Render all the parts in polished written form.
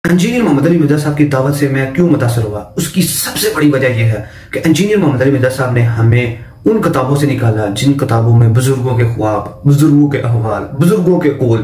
Engineer محمد علی مرزا صاحب کی دعوت سے میں کیوں متاثر ہوا؟ اس کی سب سے بڑی وجہ یہ ہے کہ انجینئر محمد علی مرزا صاحب نے ہمیں ان کتابوں سے نکالا جن کتابوں میں بزرگوں کے خواب، بزرگوں کے احوال، بزرگوں کے قول،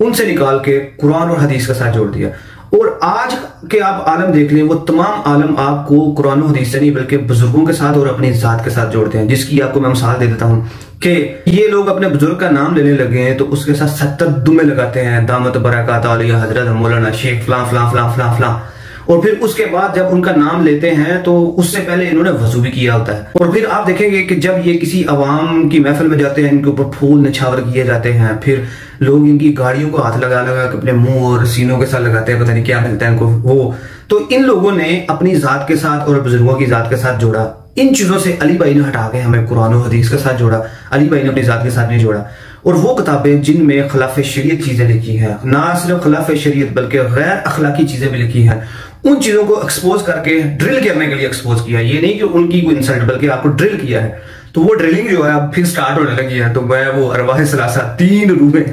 ان سے نکال کے قرآن اور حدیث کا ساتھ جوڑ دیا۔ اور آج کے آپ عالم دیکھ لیں، وہ تمام عالم آپ کو قرآن و حدیث سے نہیں بلکہ بزرگوں کے ساتھ اور اپنی ذات کے ساتھ جوڑتے ہیں، جس کی آپ کو میں مثال دے دیتا ہوں کہ یہ لوگ اپنے بزرگ کا نام لینے لگے ہیں تو اس کے ساتھ 70 دمیں لگاتے ہیں، دامت برکات عالیہ حضرت مولانا شیخ فلاں فلاں فلاں فلاں فلاں، اور پھر اس کے بعد جب ان کا نام لیتے ہیں تو اس سے پہلے انہوں نے وضو بھی کیا ہوتا ہے۔ اور پھر آپ دیکھیں گے کہ جب یہ کسی عوام کی محفل میں جاتے ہیں، ان کے اوپر پھول نچھاور کیے جاتے ہیں، پھر لوگ ان کی گاڑیوں کو ہاتھ لگا لگا کہ اپنے منہ اور سینوں کے ساتھ لگاتے ہیں، پتہ نہیں کیا ملتا ہے ان کو وہ۔ تو ان لوگوں نے اپنی ذات کے ساتھ اور بزرگوں کی ذات کے ساتھ جوڑا۔ ان چیزوں سے علی بھائی نے ہٹا کے ہمیں قرآن و حدیث کے ساتھ جوڑا، علی بھائی نے اپنی ذات کے ساتھ نہیں جوڑا۔ اور وہ کتابیں جن میں خلاف شریعت چیزیں لکھی ہیں، نہ صرف خلاف شریعت بلکہ غیر اخلاقی چیزیں بھی لکھی ہیں، ان چیزوں کو ایکسپوز کر کے ڈرل کرنے کے لیے ایکسپوز کیا۔ یہ نہیں کہ ان کی کوئی انسلٹ بلکہ آپ کو ڈرل کیا ہے۔ تو وہ ڈرلنگ جو ہے اب پھر سٹارٹ ہونے لگی ہے، تو میں وہ ارواح ثلاثہ 3 روحیں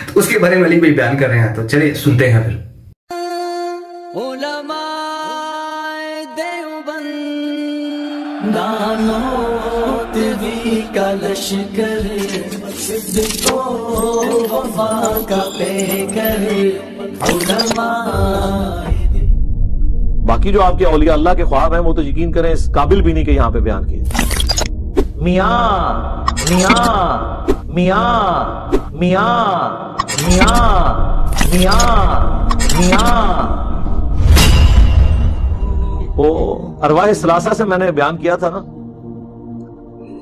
تو اس کے بارے میں علی بھائی بیان کر رہے ہیں، تو چلے سنتے ہیں پھر۔ علماء دیوبند دانوت بھی کا لشکر، صدق و وفا کا پیکر علماء۔ باقی جو آپ کے اولیاء اللہ کے خواب ہیں وہ تو یقین کریں اس قابل بھی نہیں کہ یہاں پہ بیان کیے۔ میاں میاں میاں میاں میاں میاں میاں۔ وہ ارواح ثلاثہ سے میں نے بیان کیا تھا نا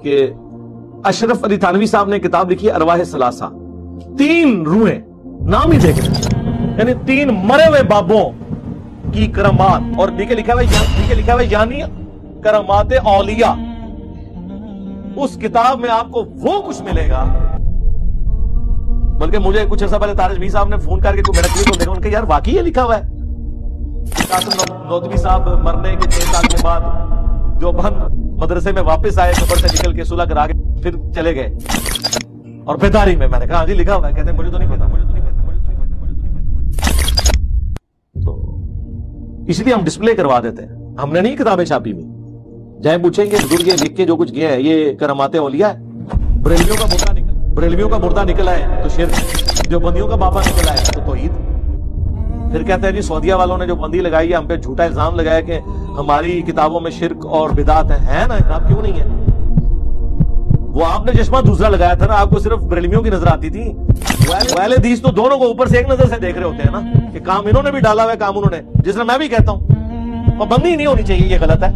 کہ اشرف علی تھانوی صاحب نے کتاب لکھی ہے ارواح ثلاثہ، 3 روحیں، نام ہی دیکھ رہے یعنی 3 مرے ہوئے بابوں کی کرامات، اور نیچے لکھا ہوا یعنی کرامات اولیاء۔ اس کتاب میں آپ کو وہ کچھ ملے گا، بلکہ مجھے کچھ عرصہ پہلے طارق صاحب نے فون کر کے کوئی میرا کلپ دیکھا، ان کے یار واقعی یہ لکھا ہوا ہے۔ قاسم نوتوی صاحب مرنے کے 6 سال کے بعد دیوبند مدرسے میں واپس آئے، قبر سے نکل کے صلح کرا کے پھر چلے گئے، اور بیداری میں نے کہا ہاں جی لکھا ہوا ہے، کہتے ہیں مجھے تو نہیں پتا، مجھے تو نہیں پتا، مجھے تو نہیں پتا۔ تو اس لیے ہم ڈسپلے کروا دیتے ہیں، ہم نے نہیں کتابیں چھاپی ہوئی۔ جائیں پوچھیں گے بزرگ یہ لکھ کے جو کچھ گیا ہے یہ کرامات اولیاء ہے۔ بریلویوں کا مردہ نکلا ہے تو شرک، دیوبندیوں کا بابا نکلا ہے تو توحید۔ پھر کہتے ہیں جی سعودیہ والوں نے جو بندی لگائی ہے، ہم پہ جھوٹا الزام لگایا کہ ہماری کتابوں میں شرک اور بدعت ہے نا جناب، کیوں نہیں ہے؟ وہ آپ نے چشمہ دوسرا لگایا تھا نا، آپ کو صرف بریلویوں کی نظر آتی تھی۔ اہل حدیث تو دونوں کو اوپر سے ایک نظر سے دیکھ رہے ہوتے ہیں نا، کہ کام انہوں نے بھی ڈالا ہوا ہے، کام انہوں نے، جس طرح میں بھی کہتا ہوں پابندی نہیں ہونی چاہیے، یہ غلط ہے۔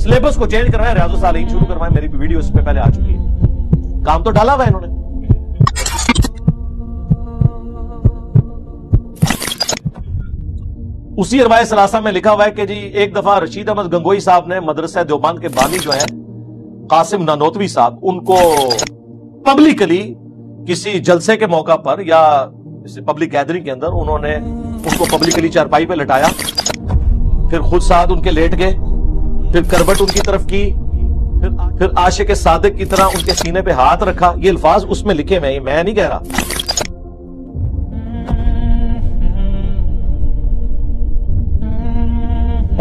سلیبس کو چینج کروائے، ریاض الصالحین شروع کروائے، میری بھی ویڈیو اس پہ پہلے آ چکی ہے، کام تو ڈالا ہوا ہے انہوں نے۔ اسی ارواح ثلاثہ میں لکھا ہوا ہے کہ جی ایک دفعہ رشید احمد گنگوئی صاحب نے مدرسہ دیوبند کے بانی جو ہیں قاسم نانوتوی صاحب، ان کو پبلکلی کسی جلسے کے موقع پر یا پبلک گیدرنگ کے اندر انہوں نے ان کو پبلکلی چارپائی پہ لٹایا، پھر خود ساتھ ان کے لیٹ گئے، پھر کروٹ ان کی طرف کی، پھر عاشق صادق کی طرح ان کے سینے پہ ہاتھ رکھا۔ یہ الفاظ اس میں لکھے میں نہیں کہہ رہا۔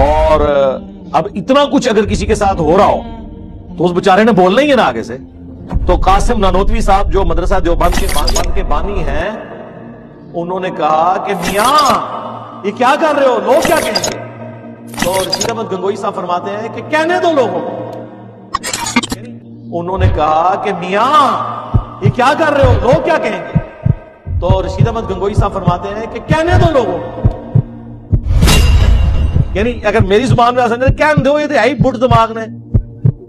اور اب اتنا کچھ اگر کسی کے ساتھ ہو رہا ہو تو اس بیچارے نے بولنا ہی ہے نا آگے سے۔ تو قاسم نانوتوی صاحب جو مدرسہ دیوبند کے بانی ہیں، انہوں نے کہا کہ میاں یہ کیا کر رہے ہو، لوگ کیا کہیں گے؟ تو رشید احمد گنگوئی صاحب فرماتے ہیں کہ کہنے دو لوگوں کو۔ انہوں نے کہا کہ میاں یہ کیا کر رہے ہو، لوگ کیا کہیں گے؟ تو رشید احمد گنگوئی صاحب فرماتے ہیں کہ کہنے دو لوگوں کو۔ یعنی اگر میری زبان میں آسان کہنے دو، یہ تو ہے ہی بڑھ دماغ نے،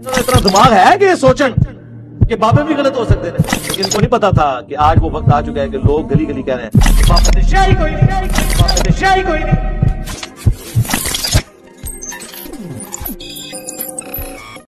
اتنا دماغ ہے کہ یہ سوچن کہ بابے بھی غلط ہو سکتے ہیں، لیکن ان کو نہیں پتا تھا کہ آج وہ وقت آ چکا ہے کہ لوگ گلی گلی کہہ رہے ہیں بابے شاہی کوئی نہیں، بابے شاہی کوئی نہیں۔